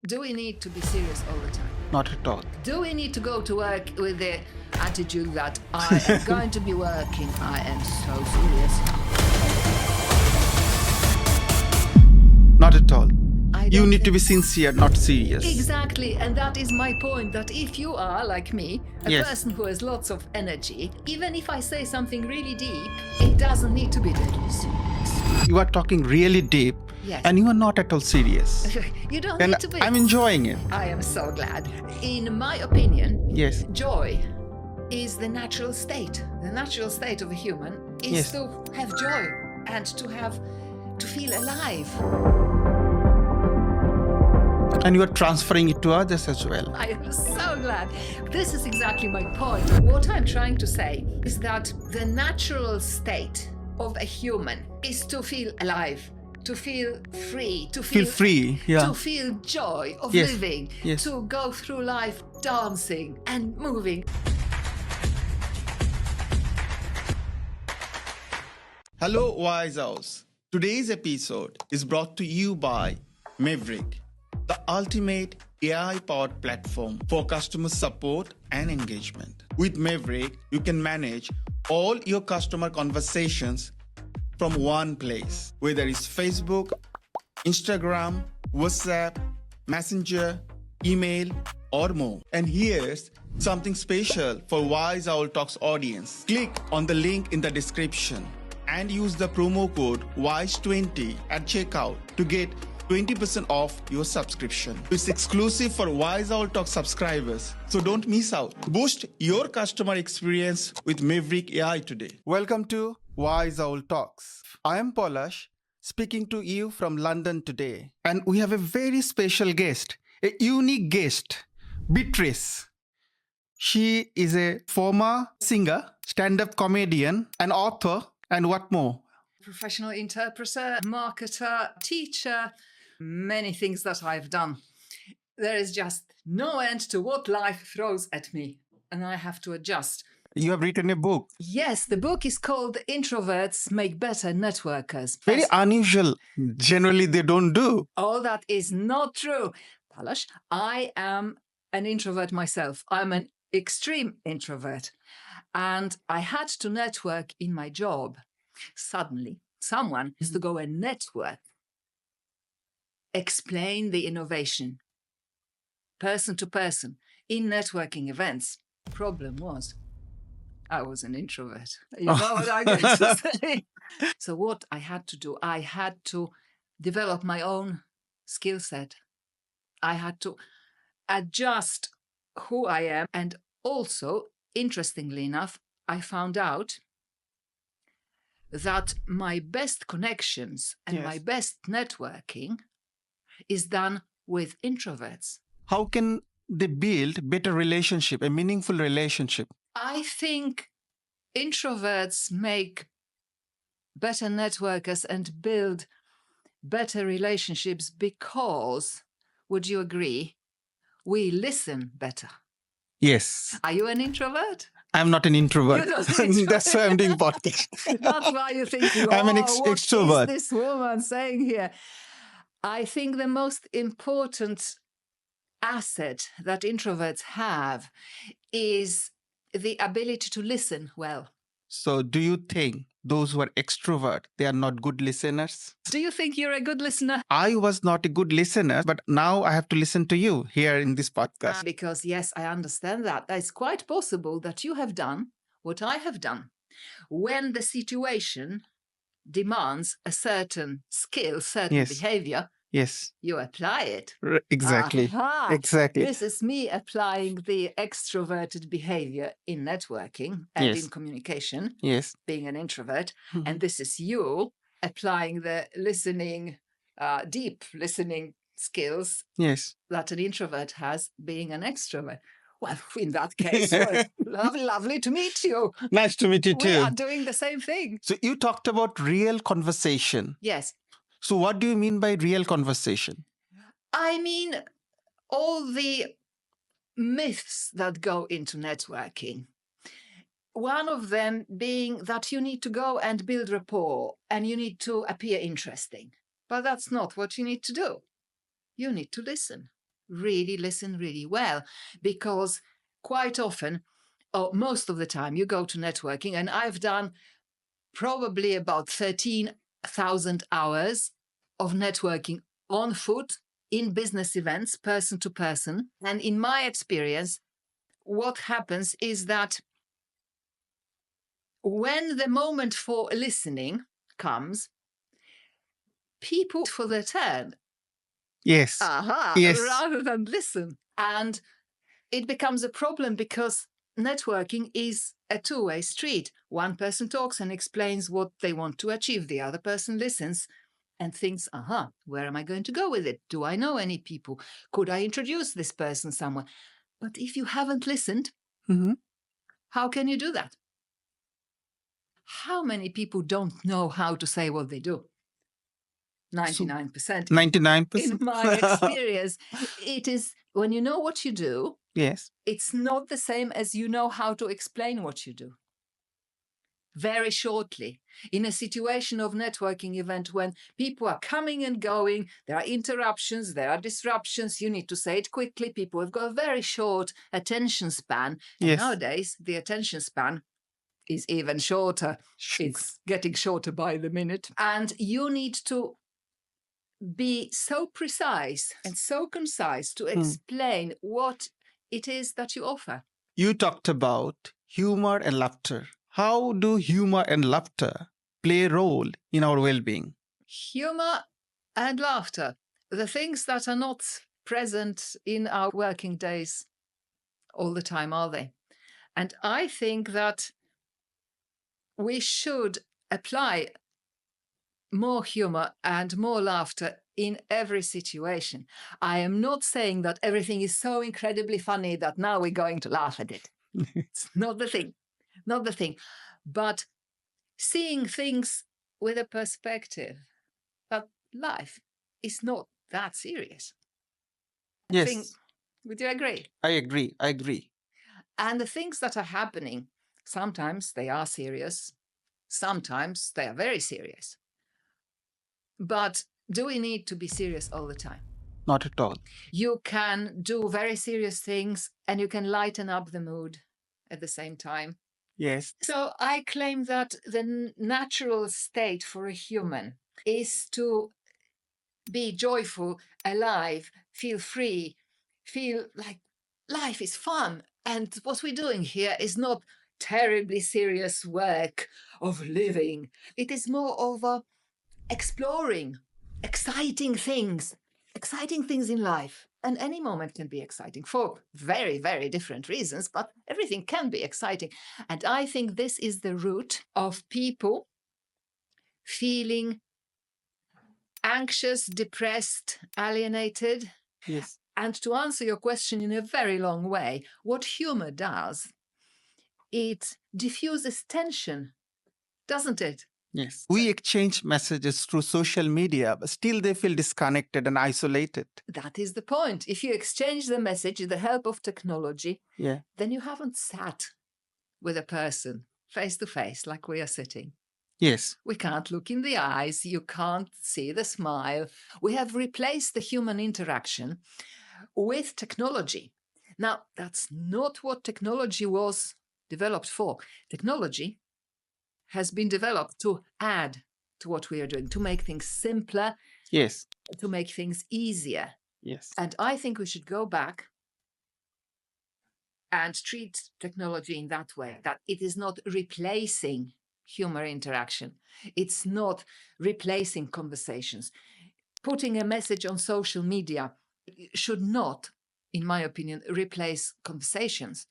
Do we need to be serious all the time? Not at all. Do we need to go to work with the attitude that I am going to be working, I am so serious? Not at all. You don't need to think- be sincere, not serious. Exactly, and that is my point, that if you are, like me, a Yes. person who has lots of energy, even if I say something really deep, it doesn't need to be deadly serious. You are talking really deep, Yes. and you are not at all serious. You don't And need to be. I'm enjoying it. I am so glad. In my opinion, Yes. joy is the natural state. The natural state of a human is Yes. to have joy and to feel alive. And you are transferring it to others as well. I am so glad. This is exactly my point. What I'm trying to say is that the natural state of a human is to feel alive, to feel free, to Feel free, yeah. to feel joy of Yes, living, yes. to go through life dancing and moving. Hello, Wise House. Today's episode is brought to you by Maverick, the ultimate AI-powered platform for customer support and engagement. With Maverick, you can manage all your customer conversations from one place, whether it's Facebook, Instagram, WhatsApp, Messenger, email, or more. And here's something special for Wise Owl Talks audience. Click on the link in the description and use the promo code WISE20 at checkout to get 20% off your subscription. It's exclusive for Wise Owl Talk subscribers, so don't miss out. Boost your customer experience with Mevrik AI today. Welcome to Wise Owl Talks. I am Polash, speaking to you from London today. And we have a very special guest, a unique guest, Beatrice. She is a former singer, stand-up comedian, an author, and what more? Professional interpreter, marketer, teacher, many things that I've done. There is just no end to what life throws at me, and I have to adjust. You have written a book. Yes, the book is called Introverts Make Better Networkers. Very unusual. Generally, they don't do. Oh, that is not true. Palash, I am an introvert myself. I'm an extreme introvert. And I had to network in my job. Suddenly, someone has to go and network, explain the innovation, person to person, in networking events. Problem was, I was an introvert. You know what I'm going to say? So what I had to do, I had to develop my own skill set. I had to adjust who I am. And also, interestingly enough, I found out that my best connections and Yes. my best networking is done with introverts. How can they build better relationship, a meaningful relationship? I think introverts make better networkers and build better relationships because, would you agree, we listen better? Yes. Are you an introvert? I'm not an introvert. You're not an introvert. That's why I'm doing podcast. That's why you're thinking, I'm an what extrovert. is this woman saying here? I think the most important asset that introverts have is the ability to listen well. So do you think those who are extrovert, they are not good listeners? Do you think you're a good listener? I was not a good listener, but now I have to listen to you here in this podcast. Because, yes, I understand that. It's quite possible that you have done what I have done. When the situation demands a certain skill, certain Yes. behavior, Yes, you apply it. exactly. Aha! Exactly. This is me applying the extroverted behavior in networking and Yes. in communication, Yes. being an introvert. Mhm. And this is you applying the listening, deep listening skills Yes. that an introvert has, being an extrovert. Well, in that case, well, lovely to meet you. Nice to meet you We are too. doing the same thing. So you talked about real conversation. Yes. So what do you mean by real conversation? I mean, all the myths that go into networking. One of them being that you need to go and build rapport and you need to appear interesting. But that's not what you need to do. You need to listen. really listen really well, because quite often, or most of the time, you go to networking, and I've done probably about 13,000 hours of networking on foot in business events, person to person. And in my experience, what happens is that when the moment for listening comes, people for their turn. Yes. Yes. Rather than listen. And it becomes a problem because networking is a two-way street. One person talks and explains what they want to achieve. The other person listens and thinks, where am I going to go with it? Do I know any people? Could I introduce this person somewhere? But if you haven't listened, how can you do that? How many people don't know how to say what they do? 99%. 99%. In my experience, it is when you know what you do, Yes. it's not the same as you know how to explain what you do. Very shortly, in a situation of networking event when people are coming and going, there are interruptions, there are disruptions, you need to say it quickly. People have got a very short attention span. And Yes. nowadays, the attention span is even shorter. It's getting shorter by the minute. And you need to be so precise and so concise to explain what it is that you offer. You talked about humor and laughter. How do humor and laughter play a role in our well-being? Humor and laughter, the things that are not present in our working days all the time, are they? And I think that we should apply more humor and more laughter in every situation. I am not saying that everything is so incredibly funny that now we're going to laugh at it. It's not the thing. Not the thing. But seeing things with a perspective that life is not that serious. Yes. Would you agree? I agree. And the things that are happening, sometimes they are serious. Sometimes they are very serious. But do we need to be serious all the time? Not at all. You can do very serious things and you can lighten up the mood at the same time. Yes. So I claim that the natural state for a human is to be joyful, alive, feel free, feel like life is fun. And what we're doing here is not terribly serious work of living. It is more of a exploring exciting things in life. And any moment can be exciting for very, very different reasons, but everything can be exciting. And I think this is the root of people feeling anxious, depressed, alienated. Yes. And to answer your question in a very long way, what humor does, it diffuses tension, doesn't it? Yes. We exchange messages through social media, but still they feel disconnected and isolated. That is the point. If you exchange the message with the help of technology, then you haven't sat with a person face to face like we are sitting. Yes. We can't look in the eyes. You can't see the smile. We have replaced the human interaction with technology. Now, that's not what technology was developed for. Technology has been developed to add to what we are doing, to make things simpler, Yes, to make things easier. yes. And I think we should go back and treat technology in that way, that it is not replacing human interaction. It's not replacing conversations. Putting a message on social media should not, in my opinion, replace conversations.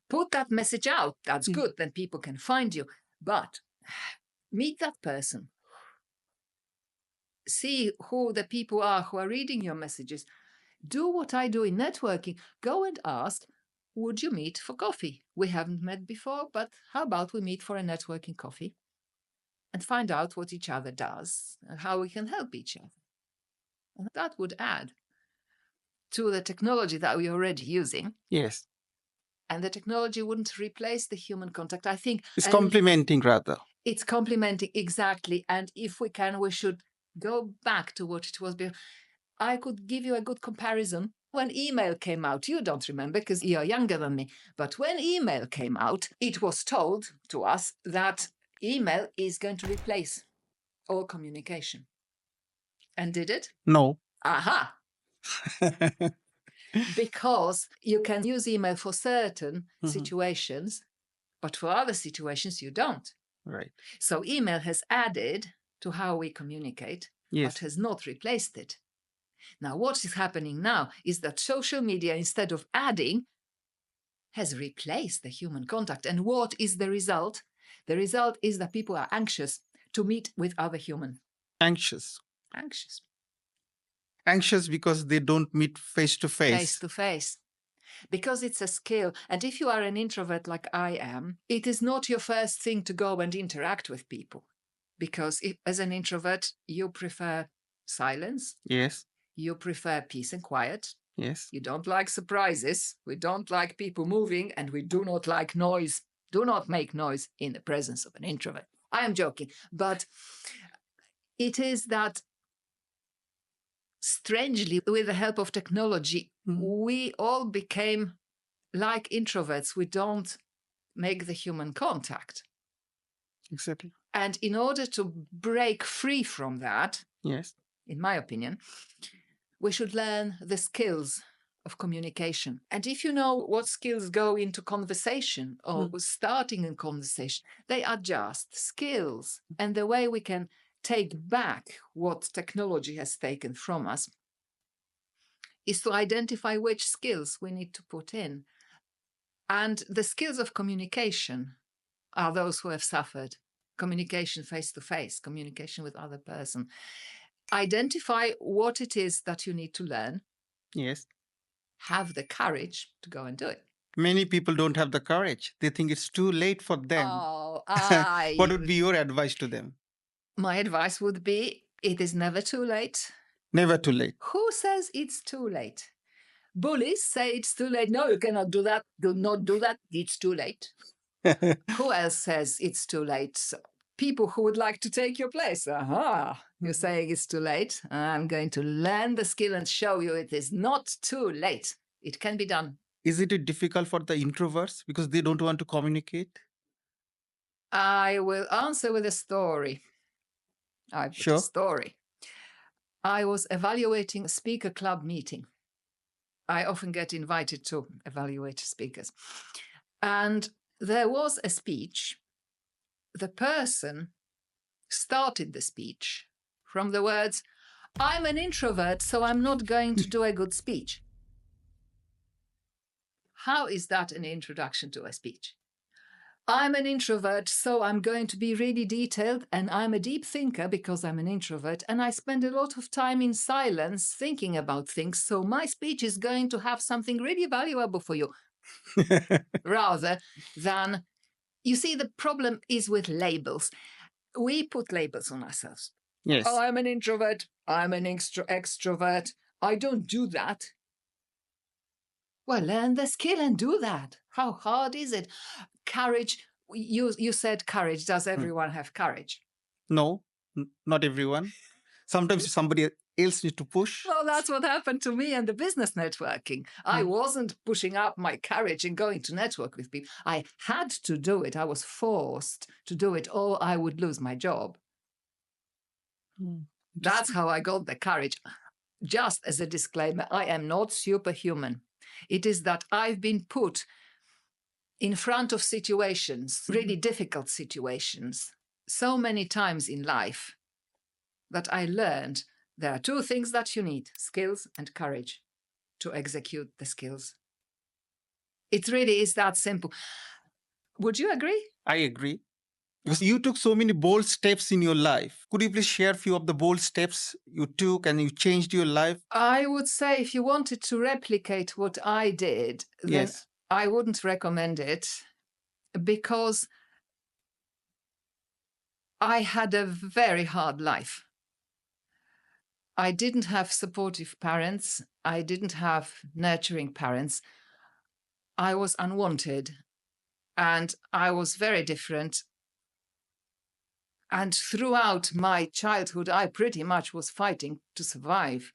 Put that message out. That's good. Then people can find you. But meet that person. See who the people are who are reading your messages. Do what I do in networking. Go and ask, would you meet for coffee? We haven't met before, but how about we meet for a networking coffee and find out what each other does and how we can help each other? And that would add to the technology that we're already using. Yes. And the technology wouldn't replace the human contact. I think it's complementing rather. It's complementing, exactly. And if we can, we should go back to what it was before. I could give you a good comparison When email came out, you don't remember because you're younger than me, but when email came out, it was told to us that email is going to replace all communication. And did it? No. Aha! Because you can use email for certain situations, but for other situations you don't. Right. So email has added to how we communicate, Yes. but has not replaced it. Now, what is happening now is that social media, instead of adding, has replaced the human contact. And what is the result? The result is that people are anxious to meet with other humans. Anxious. Anxious. Anxious because they don't meet face to face. Face to face. Because it's a skill. And if you are an introvert like I am, it is not your first thing to go and interact with people. Because as an introvert, you prefer silence. Yes. You prefer peace and quiet. Yes. You don't like surprises. We don't like people moving, and we do not like noise. Do not make noise in the presence of an introvert. I am joking. But it is that, strangely, with the help of technology, we all became like introverts. We don't make the human contact. Exactly. And in order to break free from that, yes, in my opinion, we should learn the skills of communication. And if you know what skills go into conversation or starting a conversation, they are just skills. And the way we can take back what technology has taken from us is to identify which skills we need to put in. And the skills of communication are those who have suffered. Communication face-to-face, communication with other person. Identify what it is that you need to learn. Yes. Have the courage to go and do it. Many people don't have the courage. They think it's too late for them. Oh, What would be your advice to them? My advice would be, it is never too late. Never too late. Who says it's too late? Bullies say it's too late. No, you cannot do that. Do not do that. It's too late. Who else says it's too late? People who would like to take your place. Aha, you're saying it's too late. I'm going to learn the skill and show you it is not too late. It can be done. Is it difficult for the introverts because they don't want to communicate? I will answer with a story. I've got a story. I was evaluating a speaker club meeting. I often get invited to evaluate speakers. And there was a speech. The person started the speech from the words, I'm an introvert, so I'm not going to do a good speech. How is that an introduction to a speech? I'm an introvert, so I'm going to be really detailed, and I'm a deep thinker because I'm an introvert, and I spend a lot of time in silence thinking about things, so my speech is going to have something really valuable for you. Rather than, you see, the problem is with labels. We put labels on ourselves. Yes. Oh, I'm an introvert. I'm an extrovert. I don't do that. Well, learn the skill and do that. How hard is it? Courage. You said courage. Does everyone have courage? No, not everyone. Sometimes somebody else needs to push. Well, that's what happened to me and the business networking. I wasn't pushing up my courage and going to network with people. I had to do it. I was forced to do it, or I would lose my job. That's how I got the courage. Just as a disclaimer, I am not superhuman. It is that I've been put in front of situations, really difficult situations, so many times in life that I learned there are two things that you need, skills and courage to execute the skills. It really is that simple. Would you agree? I agree. Because you took so many bold steps in your life. Could you please share a few of the bold steps you took and you changed your life? I would say if you wanted to replicate what I did, then I wouldn't recommend it because I had a very hard life. I didn't have supportive parents. I didn't have nurturing parents. I was unwanted and I was very different. And throughout my childhood, I pretty much was fighting to survive.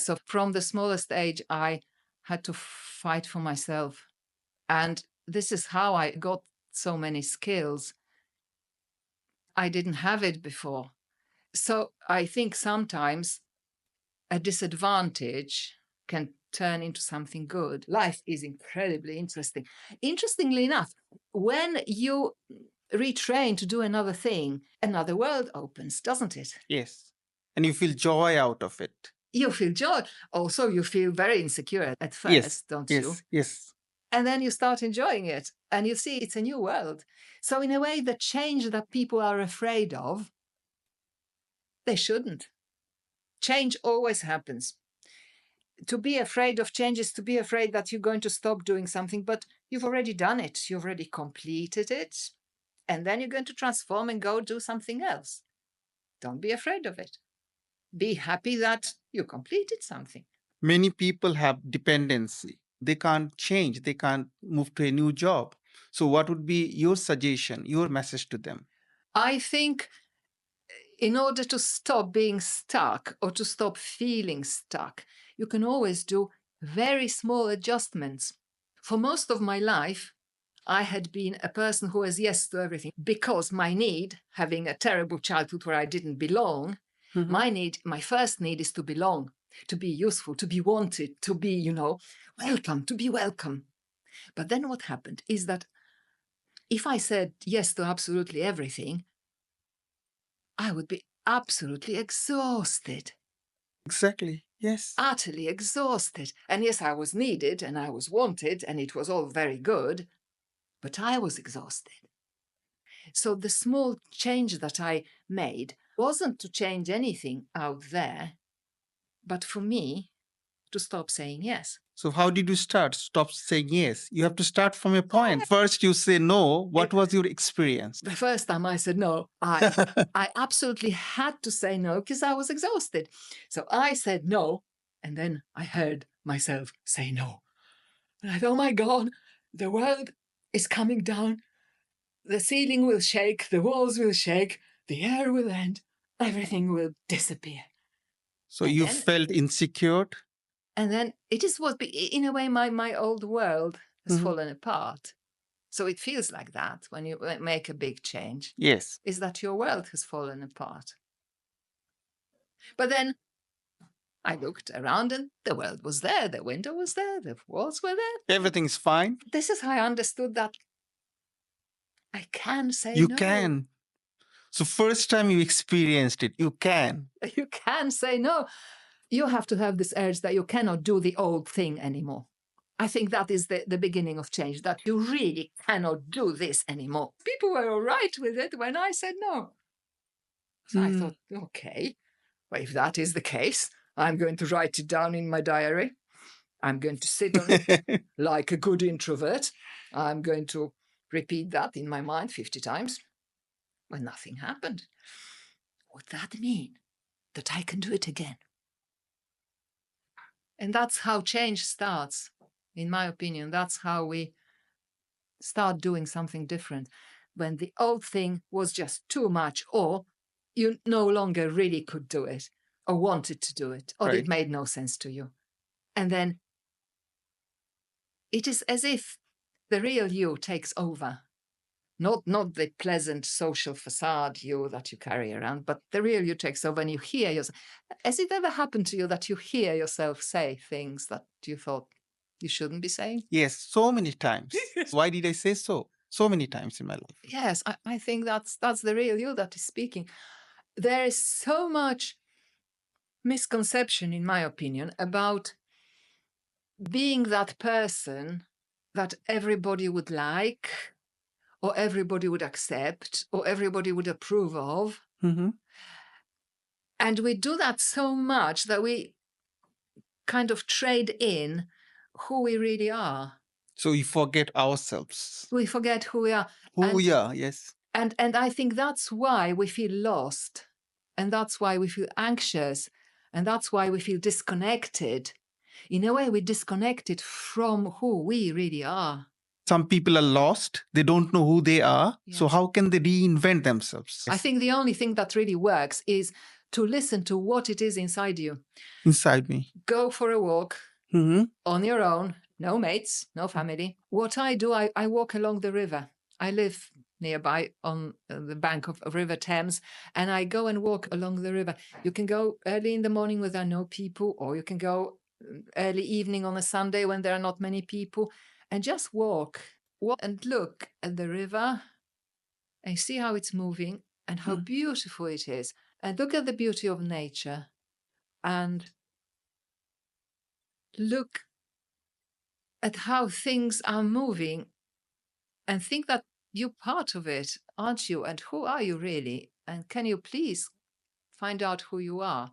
So from the smallest age, I had to fight for myself. And this is how I got so many skills. I didn't have it before. So I think sometimes a disadvantage can turn into something good. Life is incredibly interesting. Interestingly enough, when you retrain to do another thing, another world opens, doesn't it? Yes. And you feel joy out of it. You feel joy. Also, you feel very insecure at first, Yes. don't Yes. you? Yes. And then you start enjoying it and you see it's a new world. So in a way, the change that people are afraid of, they shouldn't. Change always happens. To be afraid of change is to be afraid that you're going to stop doing something, but you've already done it. You've already completed it. And then you're going to transform and go do something else. Don't be afraid of it. Be happy that you completed something. Many people have dependency. They can't change. They can't move to a new job. So what would be your suggestion, your message to them? I think in order to stop being stuck or to stop feeling stuck, you can always do very small adjustments. For most of my life, I had been a person who was yes to everything because my need, having a terrible childhood where I didn't belong, my first need is to belong, to be useful, to be wanted, to be, welcome, to be welcome. But then what happened is that if I said yes to absolutely everything, I would be absolutely exhausted. Exactly. Yes. Utterly exhausted. And yes, I was needed and I was wanted and it was all very good, but I was exhausted. So the small change that I made wasn't to change anything out there, but for me to stop saying yes. So how did you start? Stop saying yes. You have to start from a point. First, you say no. What was your experience? The first time I said no, I absolutely had to say no because I was exhausted. So I said no, and then I heard myself say no. And I thought, oh my God, the world is coming down. The ceiling will shake, the walls will shake, the air will end, everything will disappear. So you felt insecure? And then it is what, in a way, my old world has fallen apart. So it feels like that when you make a big change. Yes. Is that your world has fallen apart. But then I looked around and the world was there, the window was there, the walls were there. Everything's fine. This is how I understood that I can say no. You can. So first time you experienced it, you can. You can say no. You have to have this urge that you cannot do the old thing anymore. I think that is the beginning of change, that you really cannot do this anymore. People were all right with it when I said no. So I thought, okay, well, if that is the case, I'm going to write it down in my diary. I'm going to sit on it like a good introvert. I'm going to repeat that in my mind 50 times. Well, nothing happened. Would that mean that I can do it again? And that's how change starts, in my opinion. That's how we start doing something different. When the old thing was just too much, or you no longer really could do it, or wanted to do it, or it made no sense to you. And then it is as if the real you takes over. Not the pleasant social facade you that you carry around, but the real you takes over and you hear yourself. Has it ever happened to you that you hear yourself say things that you thought you shouldn't be saying? Yes, so many times. Why did I say so? So many times in my life. Yes, I think that's the real you that is speaking. There is so much misconception, in my opinion, about being that person that everybody would like, or everybody would accept, or everybody would approve of. And we do that so much that we kind of trade in who we really are. So we forget ourselves. We forget who we are. Who we are, yes. And I think that's why we feel lost. And that's why we feel anxious. And that's why we feel disconnected. In a way, we're disconnected from who we really are. Some people are lost. They don't know who they are. Yes. So how can they reinvent themselves? I think the only thing that really works is to listen to what it is inside you. Inside me. Go for a walk Mm-hmm. on your own, no mates, no family. What I do, I walk along the river. I live nearby on the bank of River Thames, and I go and walk along the river. You can go early in the morning when there are no people, or you can go early evening on a Sunday when there are not many people, and just walk and look at the river and see how it's moving and how beautiful it is, and look at the beauty of nature and look at how things are moving and think that you're part of it, aren't you? And who are you really? And can you please find out who you are?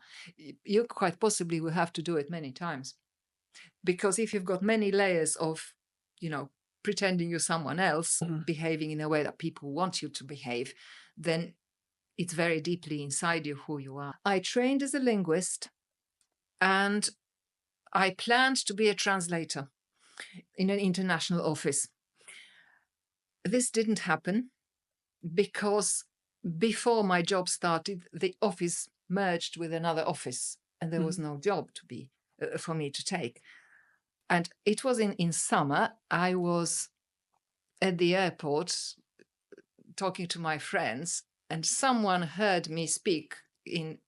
You quite possibly will have to do it many times, because if you've got many layers of, pretending you're someone else, behaving in a way that people want you to behave, then it's very deeply inside you who you are. I trained as a linguist, and I planned to be a translator in an international office. This didn't happen because before my job started, the office merged with another office, and there was no job for me to take. And it was in summer. I was at the airport talking to my friends, and someone heard me speak in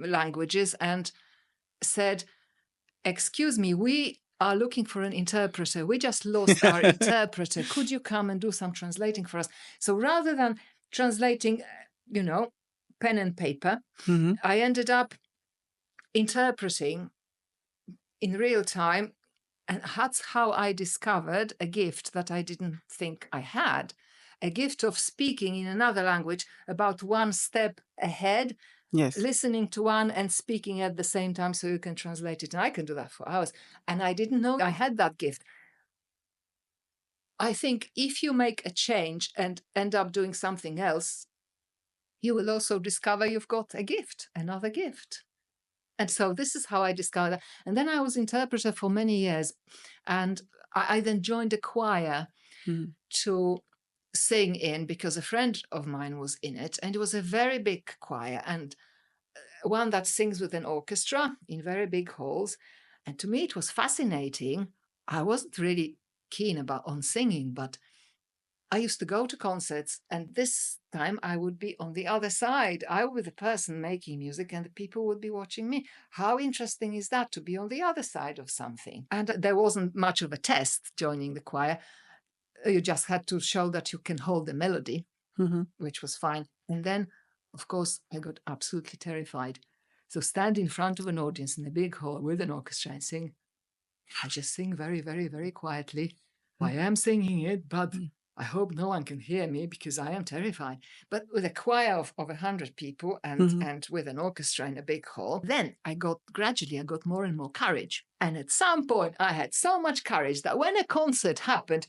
languages and said, "Excuse me, we are looking for an interpreter. We just lost our interpreter. Could you come and do some translating for us?" So rather than translating, pen and paper, I ended up interpreting in real time. And that's how I discovered a gift that I didn't think I had, a gift of speaking in another language about one step ahead. Yes. Listening to one and speaking at the same time so you can translate it. And I can do that for hours. And I didn't know I had that gift. I think if you make a change and end up doing something else, you will also discover you've got a gift, another gift. And so this is how I discovered that. And then I was interpreter for many years. And I then joined a choir to sing in, because a friend of mine was in it. And it was a very big choir, and one that sings with an orchestra in very big halls. And to me, it was fascinating. I wasn't really keen on singing, but I used to go to concerts, and this time I would be on the other side. I would be the person making music, and the people would be watching me. How interesting is that, to be on the other side of something? And there wasn't much of a test joining the choir. You just had to show that you can hold the melody, which was fine. And then, of course, I got absolutely terrified. So stand in front of an audience in a big hall with an orchestra and sing. I just sing very, very, very quietly. I am singing it, but I hope no one can hear me because I am terrified. But with a choir of 100 people and with an orchestra in a big hall, then I got more and more courage. And at some point, I had so much courage that when a concert happened,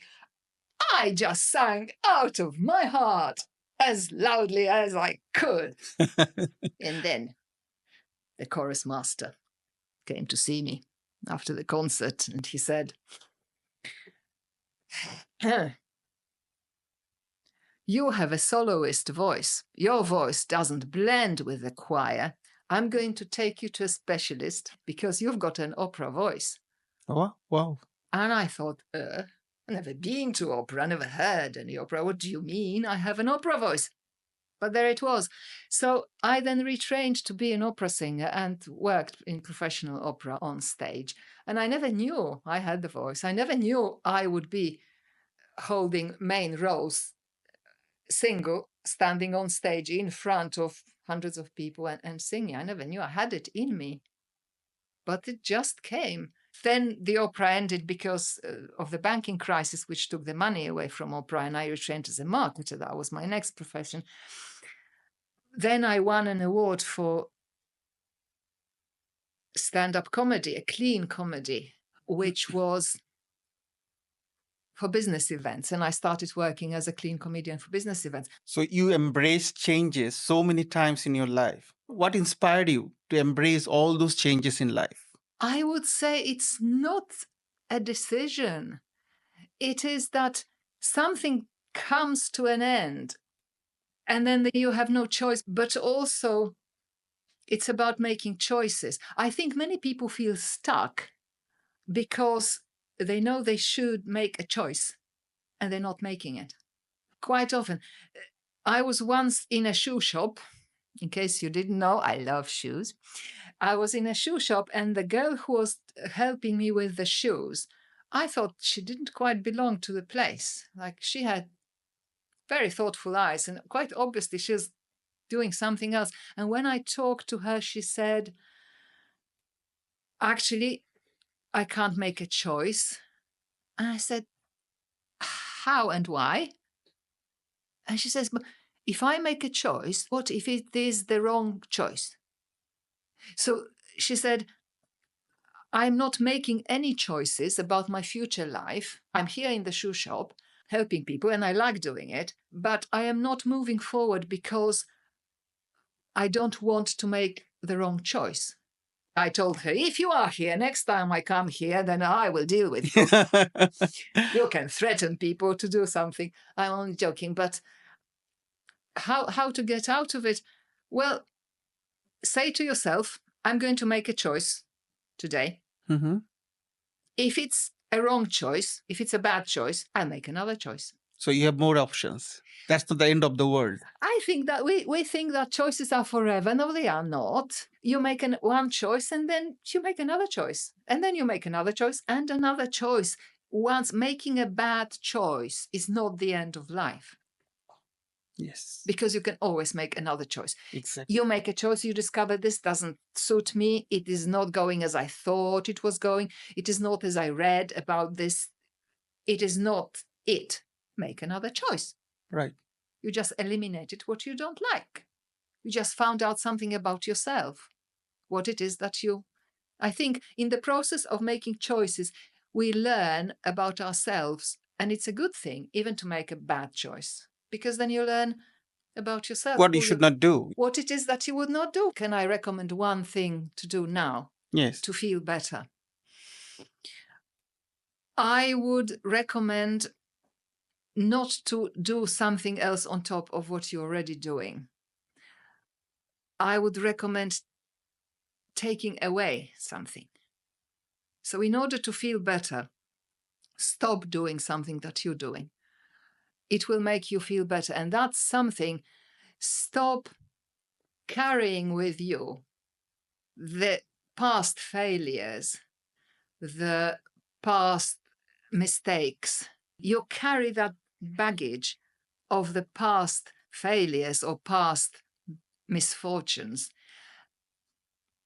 I just sang out of my heart as loudly as I could. And then the chorus master came to see me after the concert, and he said, "You have a soloist voice. Your voice doesn't blend with the choir. I'm going to take you to a specialist because you've got an opera voice." Oh, wow. And I thought, I've never been to opera, never heard any opera. What do you mean? I have an opera voice. But there it was. So I then retrained to be an opera singer and worked in professional opera on stage. And I never knew I had the voice. I never knew I would be holding main roles, single, standing on stage in front of hundreds of people and singing. I never knew I had it in me. But it just came. Then the opera ended because of the banking crisis, which took the money away from opera, and I retrained as a marketer. That was my next profession. Then I won an award for stand-up comedy, a clean comedy, which was for business events. And I started working as a clean comedian for business events. So you embraced changes so many times in your life. What inspired you to embrace all those changes in life? I would say it's not a decision. It is that something comes to an end, and then you have no choice but also It's about making choices. I think many people feel stuck because they know they should make a choice and they're not making it. Quite often. I was once in a shoe shop. In case you didn't know, I love shoes. I was in a shoe shop and the girl who was helping me with the shoes, I thought she didn't quite belong to the place. Like, she had very thoughtful eyes and quite obviously she was doing something else. And when I talked to her, she said, actually, I can't make a choice. And I said, how and why? And she says, but if I make a choice, what if it is the wrong choice? So she said, I'm not making any choices about my future life. I'm here in the shoe shop helping people and I like doing it, but I am not moving forward because I don't want to make the wrong choice. I told her, if you are here, next time I come here, then I will deal with you. You can threaten people to do something. I'm only joking, but how to get out of it? Well, say to yourself, I'm going to make a choice today. Mm-hmm. If it's a wrong choice, if it's a bad choice, I'll make another choice. So you have more options. That's not the end of the world. I think that we think that choices are forever. No, they are not. You make one choice and then you make another choice. And then you make another choice and another choice. Once making a bad choice is not the end of life. Yes. Because you can always make another choice. Exactly. You make a choice, you discover this doesn't suit me. It is not going as I thought it was going. It is not as I read about this. It is not it. Make another choice. Right. You just eliminated what you don't like. You just found out something about yourself. What it is that I think in the process of making choices, we learn about ourselves. And it's a good thing, even to make a bad choice. Because then you learn about yourself. What you should not do. What it is that you would not do. Can I recommend one thing to do now? Yes. To feel better? I would recommend not to do something else on top of what you're already doing. I would recommend taking away something. So in order to feel better, stop doing something that you're doing. It will make you feel better. And that's something, stop carrying with you the past failures, the past mistakes. You carry that baggage of the past failures or past misfortunes.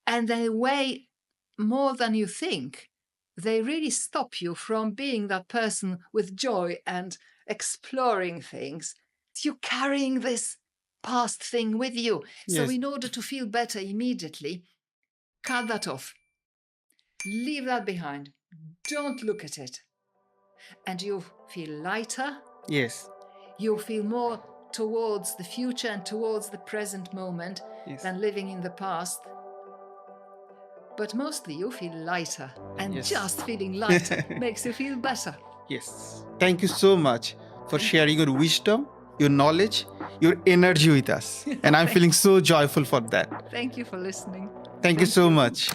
And they weigh more than you think. They really stop you from being that person with joy and exploring things. You're carrying this past thing with you. So Yes. in order to feel better immediately, cut that off. Leave that behind. Don't look at it. And you feel lighter. Yes. You feel more towards the future and towards the present moment than living in the past. But mostly you feel lighter, and just feeling lighter makes you feel better. Yes. Thank you so much for sharing your wisdom, your knowledge, your energy with us. And I'm feeling so joyful for that. Thank you for listening. Thank you so much.